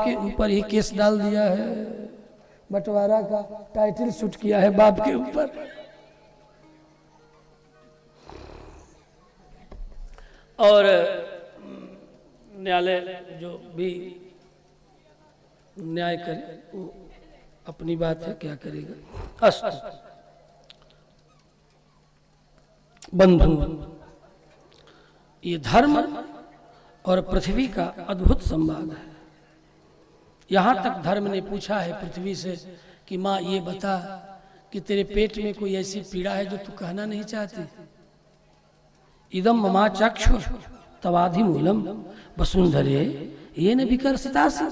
के ऊपर ही केस डाल दिया है, बंटवारा का टाइटल शूट किया है बाप के ऊपर। और न्यायालय जो भी न्याय करे वो अपनी बात है, क्या करेगा। अस्तु बंधु, ये धर्म और पृथ्वी का अद्भुत संवाद है। यहाँ तक धर्म ने पूछा है पृथ्वी से कि माँ ये बता कि तेरे पेट में कोई ऐसी पीड़ा है जो तू कहना नहीं चाहती। इदम ममा चक्षु तवाधिमूलम वसुंधरे ये न विकर्षितासि।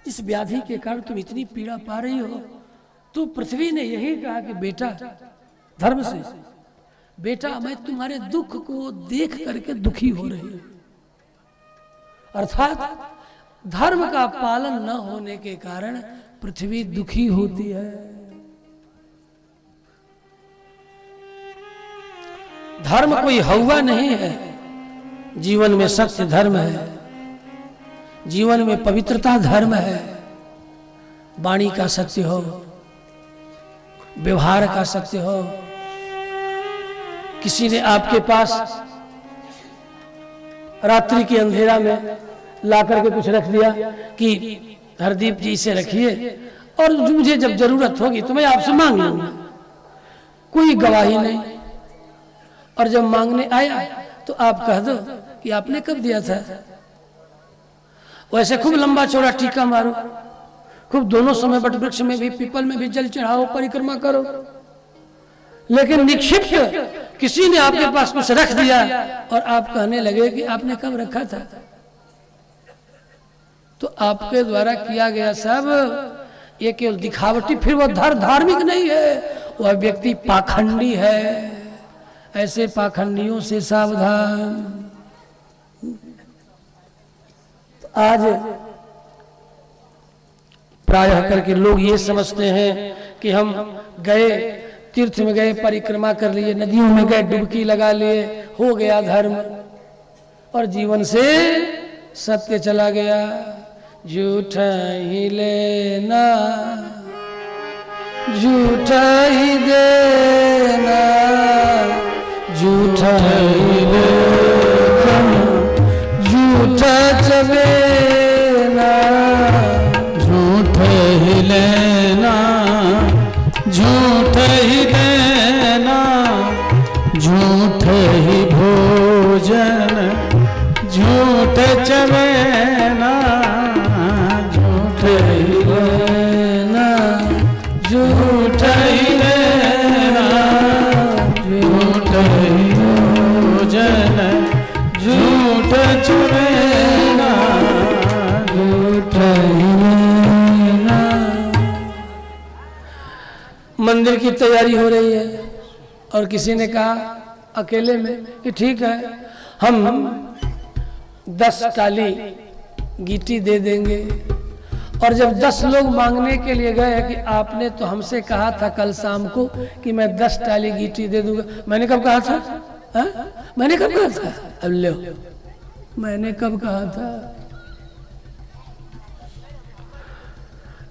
इस व्याधि के कारण तुम इतनी पीड़ा पा रही हो, तो पृथ्वी ने यही कहा कि बेटा, धर्म से, बेटा मैं तुम्हारे दुख को देख करके दुखी हो रही हूं। अर्थात धर्म का पालन न होने के कारण पृथ्वी दुखी होती है। धर्म कोई हवा नहीं है, जीवन में सत्य धर्म है, जीवन में पवित्रता धर्म है। वाणी का सत्य हो, व्यवहार का सत्य हो। किसी ने आपके पास रात्रि के अंधेरा में ला करके कुछ रख दिया कि हरदीप जी इसे रखिए और मुझे जब जरूरत होगी तो मैं आपसे मांग लूंगा, कोई गवाही नहीं। और जब मांगने आया तो आप कह दो कि आपने कब दिया था। वैसे खूब लंबा चौड़ा टीका मारो, खूब दोनों समय वट वृक्ष में भी पीपल में भी जल चढ़ाओ, परिक्रमा करो। लेकिन निक्षिप्त किसी ने आपके पास कुछ रख दिया और आप कहने लगे कि आपने कब रखा था, तो आपके द्वारा किया गया सब ये केवल दिखावटी, फिर वो धार्मिक नहीं है, वह व्यक्ति पाखंडी है। ऐसे पाखंडियों से सावधान। तो आज प्रायः करके लोग ये समझते हैं कि हम गए तीर्थ में गए, परिक्रमा कर लिए, नदियों में गए, डुबकी लगा लिए, हो गया धर्म और जीवन से सत्य चला गया। झूठा ही लेना झूठा ही देना, झूठा ही लेना झूठा चलेना, झूठा ही लेना झूठ ही देना, झूठ ही भोजन झूठ चवेना, झूठ ही लेना झूठ ही लेना, झूठ ही भोजन झूठ चवेना, झूठ ही लेना। मंदिर की तैयारी हो रही है और किसी ने कहा अकेले में कि ठीक है हम 10 टाली गीटी दे देंगे। और जब 10 लोग मांगने के लिए गए कि आपने तो हमसे कहा था कल शाम को कि मैं 10 टाली गीटी दे दूंगा। मैंने कब कहा था? हा? मैंने कब कहा था? अब लो, मैंने कब कहा था?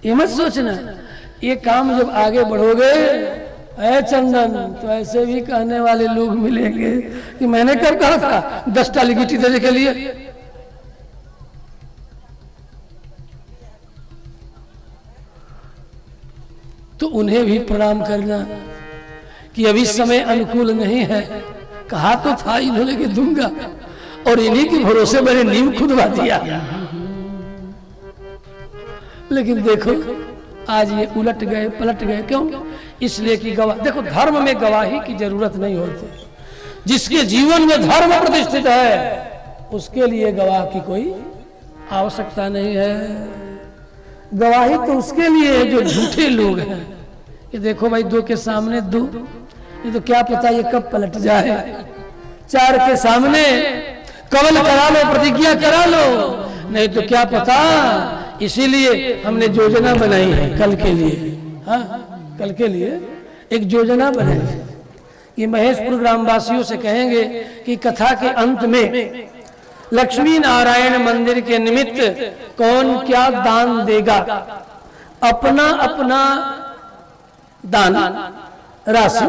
ये मत सोचना। ये काम जब आगे बढ़ोगे ऐ चंदन, तो ऐसे भी कहने वाले लोग मिलेंगे कि मैंने कब कहा था 10 टाली गीटी देने के लिए। तो उन्हें भी प्रणाम करना कि अभी समय अनुकूल नहीं है। कहा तो था इन्होंने कि दूंगा और इन्हीं के भरोसे मैंने नींव खुदवा दिया। लेकिन देखो आज ये उलट गए पलट गए। क्यों? इसलिए कि गवाह, देखो धर्म में गवाही की जरूरत नहीं होती। जिसके जीवन में धर्म प्रतिष्ठित है उसके लिए गवाह की कोई आवश्यकता नहीं है। गवाही तो उसके लिए है जो झूठे लोग हैं। ये देखो भाई, 2 के सामने 2, ये तो क्या पता ये कब पलट जाए। 4 के सामने कवल करा लो, प्रतिज्ञा करा लो, नहीं तो क्या पता। इसीलिए हमने योजना बनाई है कल के लिए। हाँ, कल के लिए एक योजना बनाई है कि महेशपुर ग्रामवासियों से कहेंगे कि कथा के अंत में लक्ष्मी नारायण मंदिर के निमित्त कौन क्या दान देगा, अपना अपना दान राशि,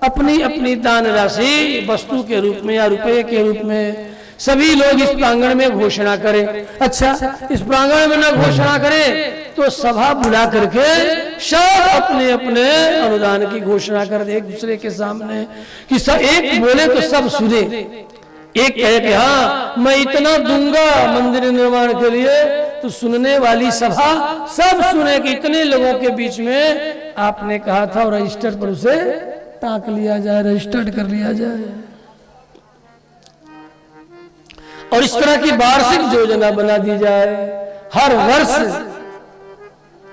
अपनी अपनी दान राशि वस्तु के रूप में या रुपए के रूप में सभी लोग इस प्रांगण में घोषणा करें। अच्छा, इस प्रांगण में ना घोषणा करें तो सभा बुला करके सब अपने अपने अनुदान की घोषणा कर दे एक दूसरे के सामने, कि सब एक बोले तो सब सुने। एक कहे कि हाँ मैं इतना दूंगा मंदिर निर्माण के लिए, तो सुनने वाली सभा सब सुने कि इतने लोगों के बीच में आपने कहा था, और रजिस्टर पर उसे टाँक लिया जाए, रजिस्टर्ड कर लिया जाए। और इस तरह की वार्षिक योजना बना दी जाए। हर वर्ष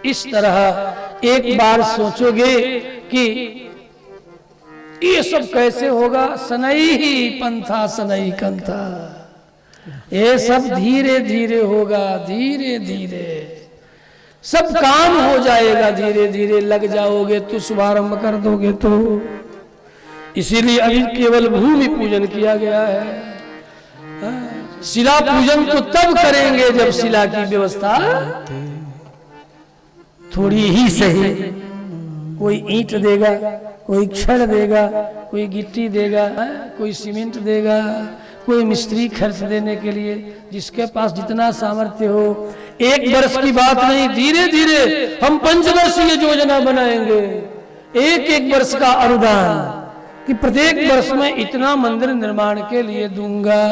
इस तरह एक बार सोचोगे कि ये सब कैसे होगा, सनई ही पंथा सनई कंथा, ये सब धीरे धीरे होगा, धीरे धीरे सब काम हो जाएगा, धीरे धीरे लग जाओगे तो शुभारंभ कर दोगे तो। इसीलिए अभी केवल भूमि पूजन किया गया है। शिला पूजन तो तब करेंगे जब शिला की व्यवस्था थोड़ी ही सही, कोई ईंट देगा, कोई छड़ देगा, कोई गिट्टी देगा, कोई सीमेंट देगा, कोई मिस्त्री खर्च देने के लिए, जिसके पास जितना सामर्थ्य हो। एक वर्ष की बात नहीं, धीरे धीरे हम 5 वर्षीय योजना बनाएंगे, एक एक वर्ष का अनुदान कि प्रत्येक वर्ष में इतना मंदिर निर्माण के लिए दूंगा,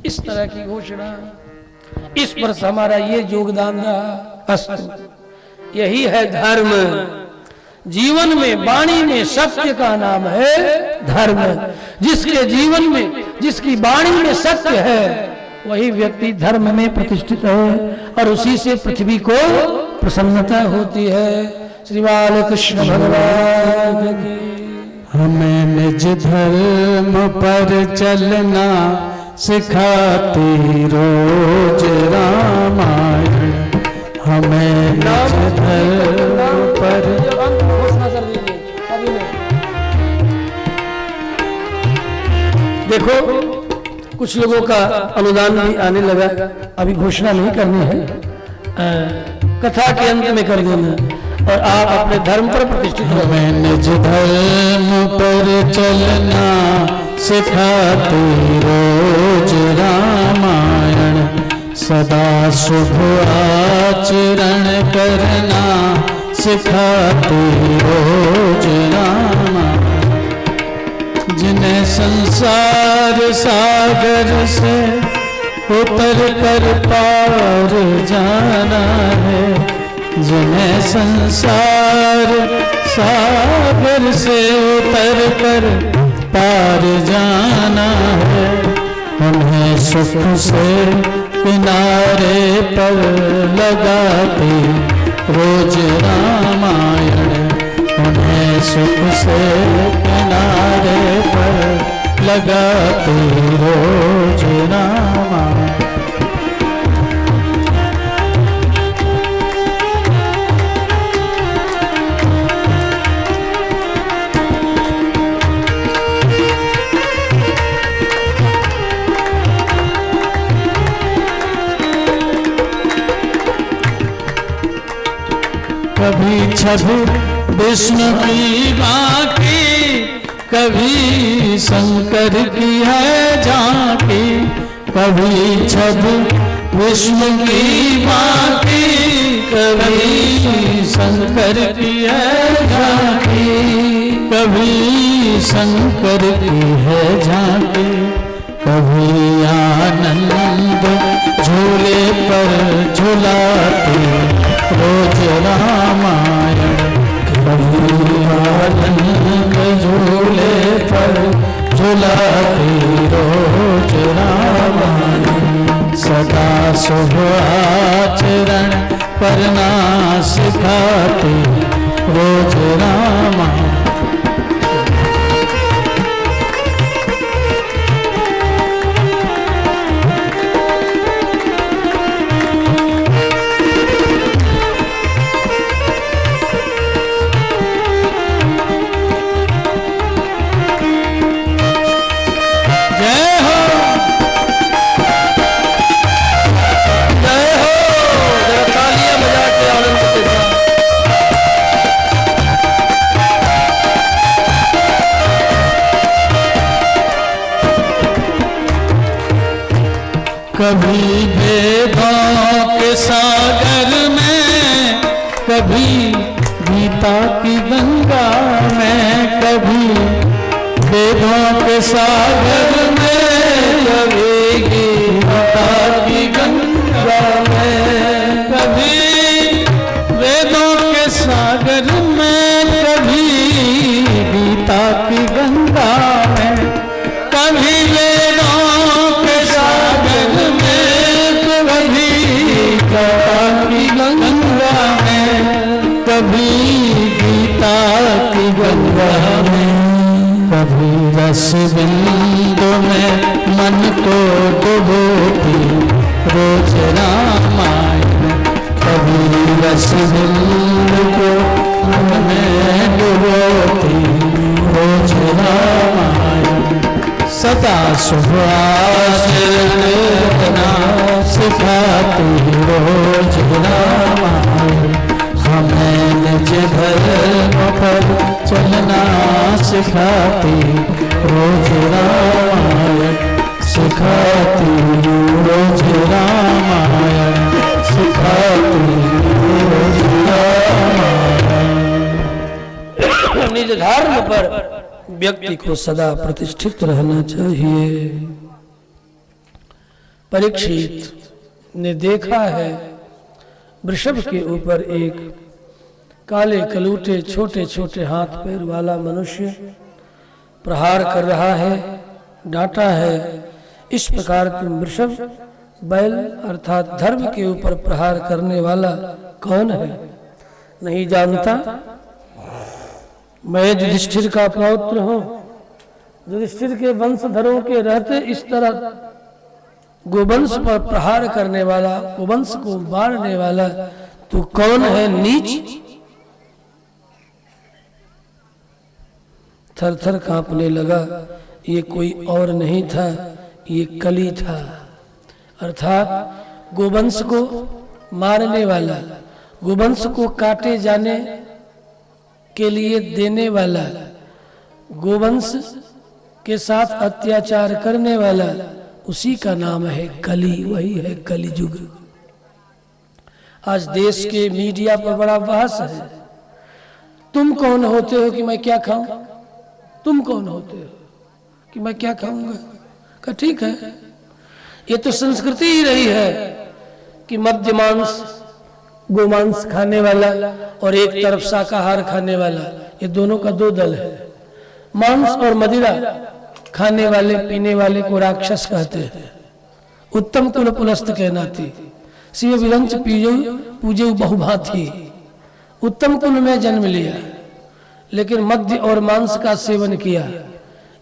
इस तरह की घोषणा। इस वर्ष हमारा ये योगदान रहा। अस्तु, यही है धर्म। जीवन में, वाणी में सत्य का नाम है धर्म। जिसके जीवन में, जिसकी वाणी में सत्य है, वही व्यक्ति धर्म में प्रतिष्ठित है और उसी से पृथ्वी को प्रसन्नता होती है। श्री बाल कृष्ण भगवान की। हमें निज धर्म पर चलना सिखाती रोज रामायण, हमें निज धर्म पर। घोषणा कर दीजिए अभी में। देखो कुछ लोगों का अनुदान भी आने लगा, अभी घोषणा नहीं करनी है, कथा के अंत में कर देना। और आप अपने धर्म पर प्रतिष्ठित हो। हमें निज धर्म पर चलना सिखाती रोज रामायण, सदा शुभ आचरण करना सिखाती रोज रामायण। जिन्हें संसार सागर से उतर कर पार जाना है, जिन्हें संसार सागर से उतर कर पार जाना है, उन्हें सुख से किनारे पर लगाती रोज रामायण, उन्हें सुख से किनारे पर लगाती रोज रामायण। कभी छवि विष्णु की बाकी, कभी शंकर की है झांकी, कभी छवि विष्णु की बाकी, कभी शंकर की है झांकी, कभी शंकर की है झांकी, कभी आनंद झूले पर झुलाती रोज रामायण, कभी आनंद झूले पर झुलाती रोज रामायण। सदा शुभ आचरण करना सिखाती रोज रामायण। कभी गीता की गंगा में, कभी वेदों के सागर में, कभी गीता की गंगा में, कभी वेदों के सागर में, कभी गीता की गंगा में, कभी वेदों के सागर में, कभी गीता की गंगा में, कभी गीता की गंगा में, कभी रस बिंदु में मन को डुबोती रोज रामायण, कभी रस बिंदु को मन में डुबोती रोज रामायण, सदा सुभाषित सिखाती रोज रामायण, हमें निज धर्म पर चलना सिखाती रोज रामायण, सिखाती रोज रामायण, सिखाती रोज रामायण। निज धर्म पर व्यक्ति को सदा प्रतिष्ठित रहना चाहिए। परीक्षित ने देखा है वृषभ के ऊपर एक काले कलूटे छोटे छोटे हाथ पैर वाला मनुष्य प्रहार कर रहा है, डांटा है। इस प्रकार तुम वृषभ बैल अर्थात धर्म के ऊपर प्रहार करने वाला कौन है नहीं जानता? मैं युधिष्ठिर का पौत्र हूं। युधिष्ठिर के वंशधरों के रहते इस तरह गोवंश पर प्रहार करने वाला, गोवंश को मारने वाला तू कौन है नीच? थर थर कांपने लगा। ये कोई और नहीं था, ये कली था, अर्थात गोवंश को मारने वाला, गोवंश को काटे जाने के लिए देने वाला, गोवंश के साथ अत्याचार करने वाला, उसी का नाम है कली। वही है कलियुग। आज देश के मीडिया पर बड़ा बहस है, तुम कौन होते हो कि मैं क्या खाऊं? तुम कौन होते हो कि मैं क्या खाऊंगा? का ठीक है, ये तो संस्कृति ही रही है कि मध्य मांस गोमांस खाने वाला और एक तरफ शाकाहार खाने वाला, ये दोनों का दो दल है। मांस और मदिरा खाने वाले पीने वाले को राक्षस कहते हैं। उत्तम कुल पुलस्त कहनाती, शिव विरंच पूजे बहुभांति। उत्तम कुल में जन्म लिया लेकिन मध्य और मांस का सेवन किया,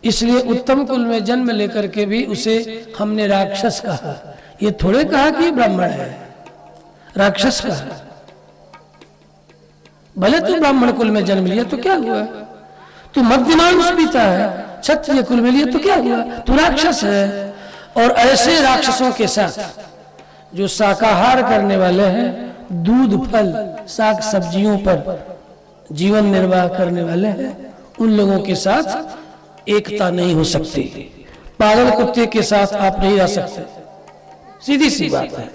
इसलिए उत्तम कुल में जन्म लेकर के भी उसे हमने राक्षस कहा। ये थोड़े कहा कि ब्राह्मण है, राक्षस कहा। भले तू ब्राह्मण कुल में जन्म लिया तो क्या हुआ? तू मध्य मांस पीता है, क्षत्रिय कुल में लिया तो क्या हुआ? तू राक्षस है। और ऐसे राक्षसों के साथ जो शाकाहार करने वाले हैं, दूध फल साग सब्जियों पर जीवन निर्वाह करने वाले हैं, उन लोगों के साथ एकता नहीं हो सकती। पागल कुत्ते के साथ आप नहीं रह सकते, सीधी सी बात है।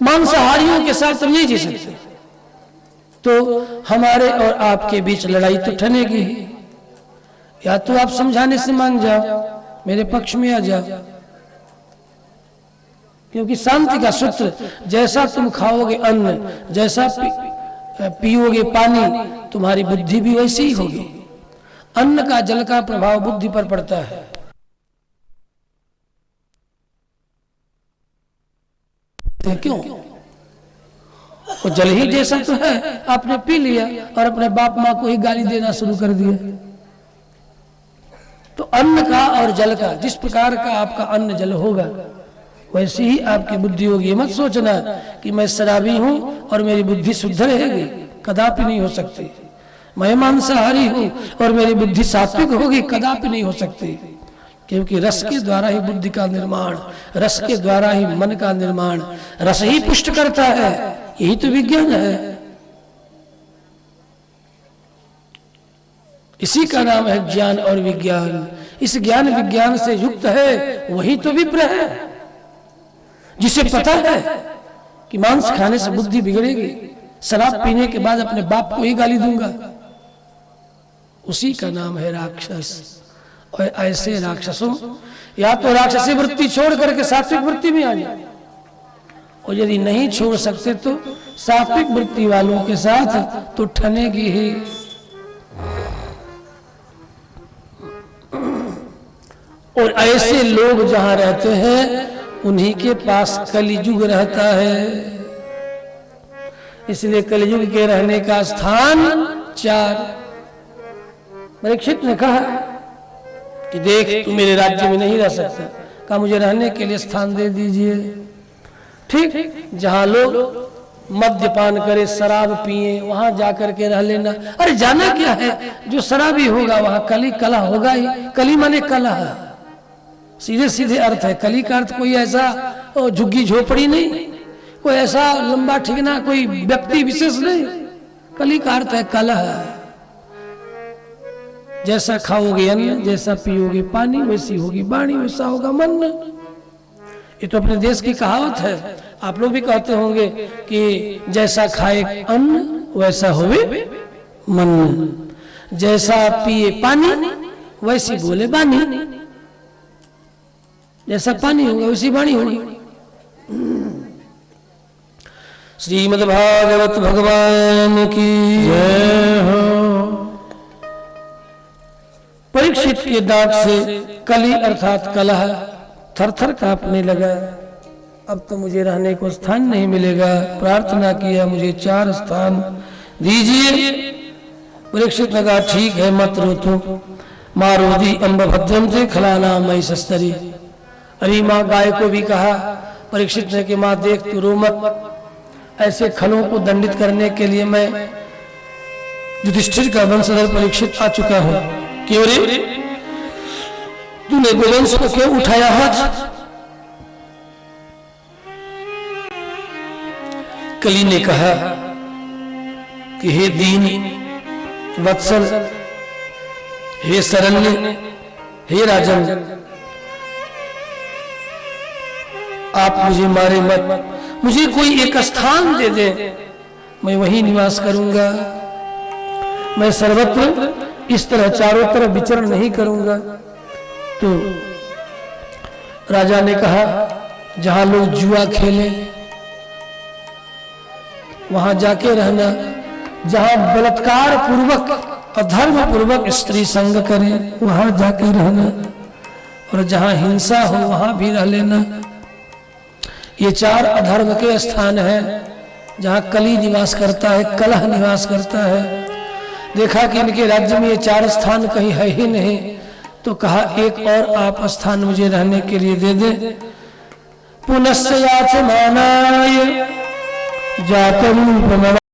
मांसाहारियों के साथ हम नहीं जी सकते, तो हमारे और आपके बीच लड़ाई तो ठनेगी ही। या तो आप समझाने से मान जाओ, मेरे पक्ष में आ जाओ, क्योंकि शांति का सूत्र, जैसा तुम खाओगे अन्न, जैसा पियोगे पानी, तुम्हारी बुद्धि भी वैसी ही होगी। अन्न का जल का प्रभाव बुद्धि पर पड़ता है। क्यों? वो जल ही जैसा तो है, आपने पी लिया और अपने बाप माँ को ही गाली देना शुरू कर दिया। तो अन्न का और जल का, जिस प्रकार का आपका अन्न जल होगा वैसी ही आपकी बुद्धि होगी। मत सोचना कि मैं शराबी हूं और मेरी बुद्धि शुद्ध रहेगी, कदापि नहीं हो सकती। मैं मांसाहारी हूं और मेरी बुद्धि सात्विक होगी, कदापि नहीं हो सकती। क्योंकि रस के द्वारा ही बुद्धि का निर्माण, रस के द्वारा ही मन का निर्माण, रस ही पुष्ट करता है। यही तो विज्ञान है, इसी का नाम है ज्ञान और विज्ञान। इस ज्ञान विज्ञान से युक्त है वही तो विप्र है, जिसे पता है कि मांस खाने से बुद्धि बिगड़ेगी, शराब पीने के बाद अपने बाप को ही गाली दूंगा, उसी का नाम है राक्षस। और ऐसे राक्षसों या तो राक्षसी वृत्ति छोड़ करके सात्विक वृत्ति में आ जाए, और यदि नहीं छोड़ सकते तो सात्विक वृत्ति वालों के साथ तो ठनेगी ही। और ऐसे लोग जहां रहते हैं उन्हीं के पास कलियुग रहता है। इसलिए कलियुग के रहने का स्थान 4। परीक्षित ने कहा कि देख, तू मेरे राज्य में नहीं रह सकता, कहा मुझे रहने के लिए स्थान दे दीजिए। ठीक, जहां लोग मद्यपान करे, शराब पिए, वहां जाकर के रह लेना। अरे जाना क्या है, जो शराबी होगा वहां कली कला होगा ही। कली माने कला, सीधे सीधे अर्थ है। कली का अर्थ कोई ऐसा झुग्गी झोपड़ी नहीं, कोई ऐसा लंबा ठिकाना, कोई व्यक्ति विशेष नहीं। कली का अर्थ है कलह। जैसा खाओगे अन्न, जैसा पियोगे पानी, वैसी होगी वाणी, वैसा होगा मन। ये तो अपने देश की कहावत है। आप लोग भी कहते होंगे कि जैसा खाए अन्न वैसा होवे मन, जैसा पिए पानी वैसी बोले बानी, जैसा पानी होगा वैसी वाणी होगी। श्रीमद्भागवत भगवान की जय हो। परीक्षित के दांत से कली अर्थात कलह थरथर कांपने लगा। अब तो मुझे रहने को स्थान नहीं मिलेगा। प्रार्थना किया, मुझे 4 स्थान दीजिए। परीक्षित लगा, ठीक है, मत रो तू। मारोदी अम्ब भद्रम से खलाना मई सस्तरी। अरे माँ, गाय को भी कहा परीक्षित ने कि माँ देख, तू रो मत। ऐसे खलों को दंडित करने के लिए मैं युधिष्ठिर का वंशधर परीक्षित आ चुका हूं। क्यों रे, तूने गोवंश को क्यों उठाया हाथ? कली ने कहा कि हे दीन वत्सल, हे शरण्य, हे राजन, आप मुझे मारे मत। मुझे कोई एक स्थान दे दे, मैं वहीं निवास करूंगा। मैं सर्वत्र इस तरह चारों तरफ विचरण नहीं करूंगा। तो राजा ने कहा, जहां लोग जुआ खेलें वहां जाके रहना, जहां बलात्कार पूर्वक अधर्म पूर्वक स्त्री संग करें वहां जाके रहना, और जहां हिंसा हो वहां भी रह लेना। ये 4 अधर्म के स्थान हैं जहां कली निवास करता है, कलह निवास करता है। देखा कि इनके राज्य में ये 4 स्थान कहीं है ही नहीं, तो कहा एक और आप स्थान मुझे रहने के लिए दे दे। पुनश्च याचमानाय जातरूपम